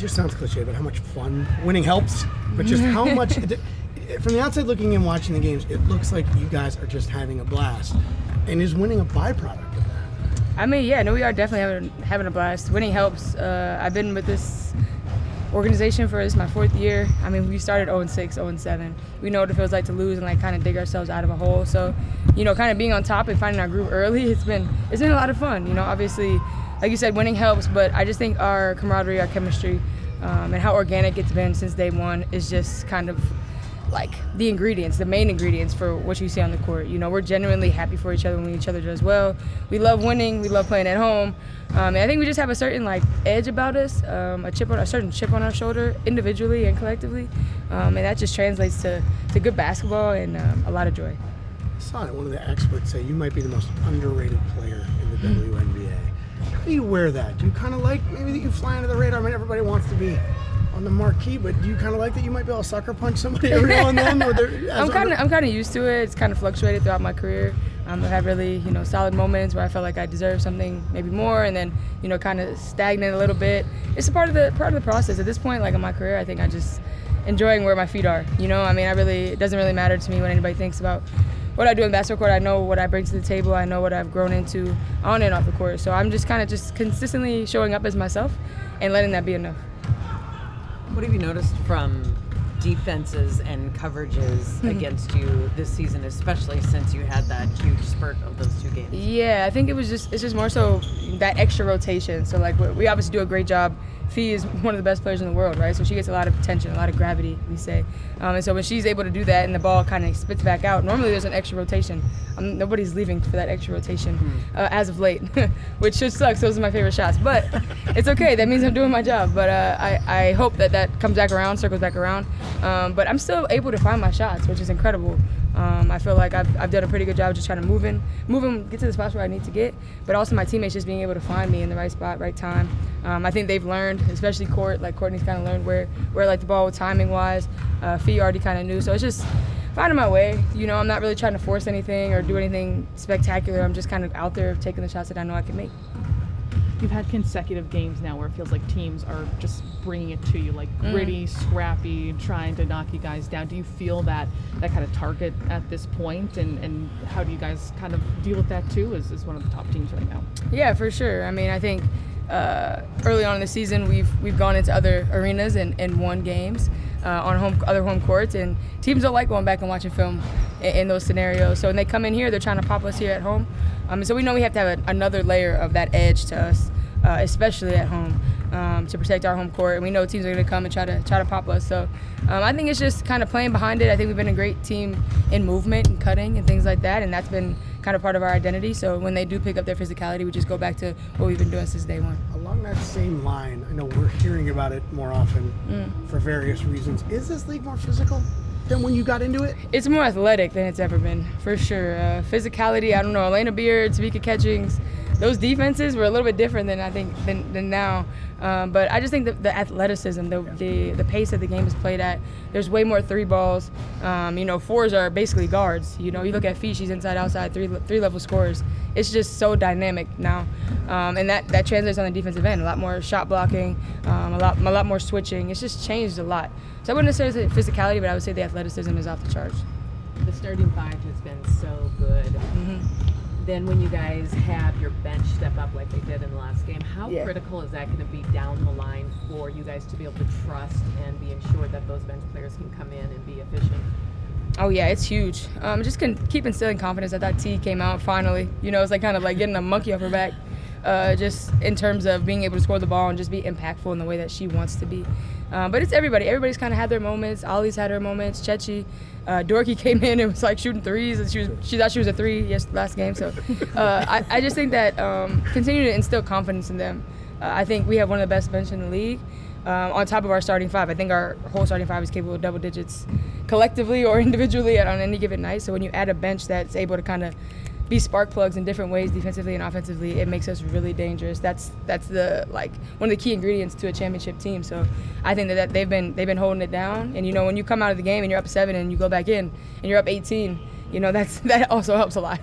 just sounds cliche, but how much fun winning helps. But just how much, from the outside looking in, watching the games, it looks like you guys are just having a blast. And is winning a byproduct of that? I mean, yeah, no, we are definitely having a blast. Winning helps. I've been with this organization for my 4th year. I mean, we started 0-6, 0-7. We know what it feels like to lose and like kind of dig ourselves out of a hole. So, you know, kind of being on top and finding our groove early, it's been a lot of fun. You know, obviously, like you said, winning helps, but I just think our camaraderie, our chemistry, and how organic it's been since day one is just kind of like the ingredients, the main ingredients for what you see on the court. You know, we're genuinely happy for each other when each other does well. We love winning. We love playing at home. And I think we just have a certain like edge about us, a certain chip on our shoulder, individually and collectively, and that just translates to good basketball and a lot of joy. I saw one of the experts say you might be the most underrated player in the WNBA. How do you wear that? Do you kind of like maybe that you fly under the radar? I mean, everybody wants to be on the marquee, but do you kind of like that you might be able to sucker punch somebody every now and then? I'm kind of used to it. It's kind of fluctuated throughout my career. I've had really, you know, solid moments where I felt like I deserved something, maybe more, and then, you know, kind of stagnant a little bit. It's a part of the process. At this point, like in my career, I think I just enjoying where my feet are. You know, I mean, it doesn't really matter to me what anybody thinks about what I do in the basketball court. I know what I bring to the table. I know what I've grown into on and off the court. So I'm just kind of just consistently showing up as myself and letting that be enough. What have you noticed from defenses and coverages against you this season, especially since you had that huge spurt of those 2 games? Yeah, I think it's just more so that extra rotation. So like we obviously do a great job. Fee is one of the best players in the world, right? So she gets a lot of attention, a lot of gravity, we say. And so when she's able to do that and the ball kind of spits back out, normally there's an extra rotation. Nobody's leaving for that extra rotation as of late, which should suck. Those are my favorite shots. But it's okay. That means I'm doing my job. But I hope that comes back around, circles back around. But I'm still able to find my shots, which is incredible. I feel like I've done a pretty good job just trying to move and get to the spots where I need to get, but also my teammates just being able to find me in the right spot, right time. I think they've learned, especially Court, like Courtney's kind of learned where like the ball timing-wise. Fee already kind of knew, so it's just finding my way. You know, I'm not really trying to force anything or do anything spectacular. I'm just kind of out there taking the shots that I know I can make. You've had consecutive games now where it feels like teams are just bringing it to you, like gritty, scrappy, trying to knock you guys down. Do you feel that kind of target at this point, and how do you guys kind of deal with that too as one of the top teams right now? Yeah, for sure. I mean, I think early on in the season we've gone into other arenas and won games on other home courts, and teams don't like going back and watching film in those scenarios. So when they come in here, they're trying to pop us here at home. So we know we have to have another layer of that edge to us, especially at home, to protect our home court. And we know teams are going to come and try to pop us. So I think it's just kind of playing behind it. I think we've been a great team in movement and cutting and things like that, and that's been kind of part of our identity. So when they do pick up their physicality, we just go back to what we've been doing since day one. Along that same line, I know we're hearing about it more often for various reasons. Is this league more physical than when you got into it? It's more athletic than it's ever been, for sure. Physicality, I don't know, Elena Beard, Tamika Catchings, those defenses were a little bit different than I think than now. But I just think the athleticism, the pace that the game is played at, there's way more 3 balls. You know, 4s are basically guards. You know, you look at Fee, she's inside, outside, three level scorers. It's just so dynamic now, and that translates on the defensive end. A lot more shot blocking, a lot more switching. It's just changed a lot. So I wouldn't necessarily say physicality, but I would say the athleticism is off the charts. The starting 5 has been so good. Then when you guys have your bench step up like they did in the last game, how critical is that going to be down the line for you guys to be able to trust and be ensured that those bench players can come in and be efficient? Oh yeah, it's huge. Just can keep instilling confidence that T came out finally. You know, it's like kind of like getting a monkey off her back, just in terms of being able to score the ball and just be impactful in the way that she wants to be. But it's everybody. Everybody's kind of had their moments. Ollie's had her moments. Chechi, Dorky came in and was like shooting threes, and she thought she was a 3 last game. So I just think that continue to instill confidence in them. I think we have one of the best bench in the league. On top of our starting 5, I think our whole starting 5 is capable of double digits collectively or individually on any given night. So when you add a bench that's able to kind of be spark plugs in different ways, defensively and offensively, it makes us really dangerous. That's the one of the key ingredients to a championship team. So I think that they've been holding it down. And you know, when you come out of the game and you're up 7 and you go back in and you're up 18, you know, that also helps a lot.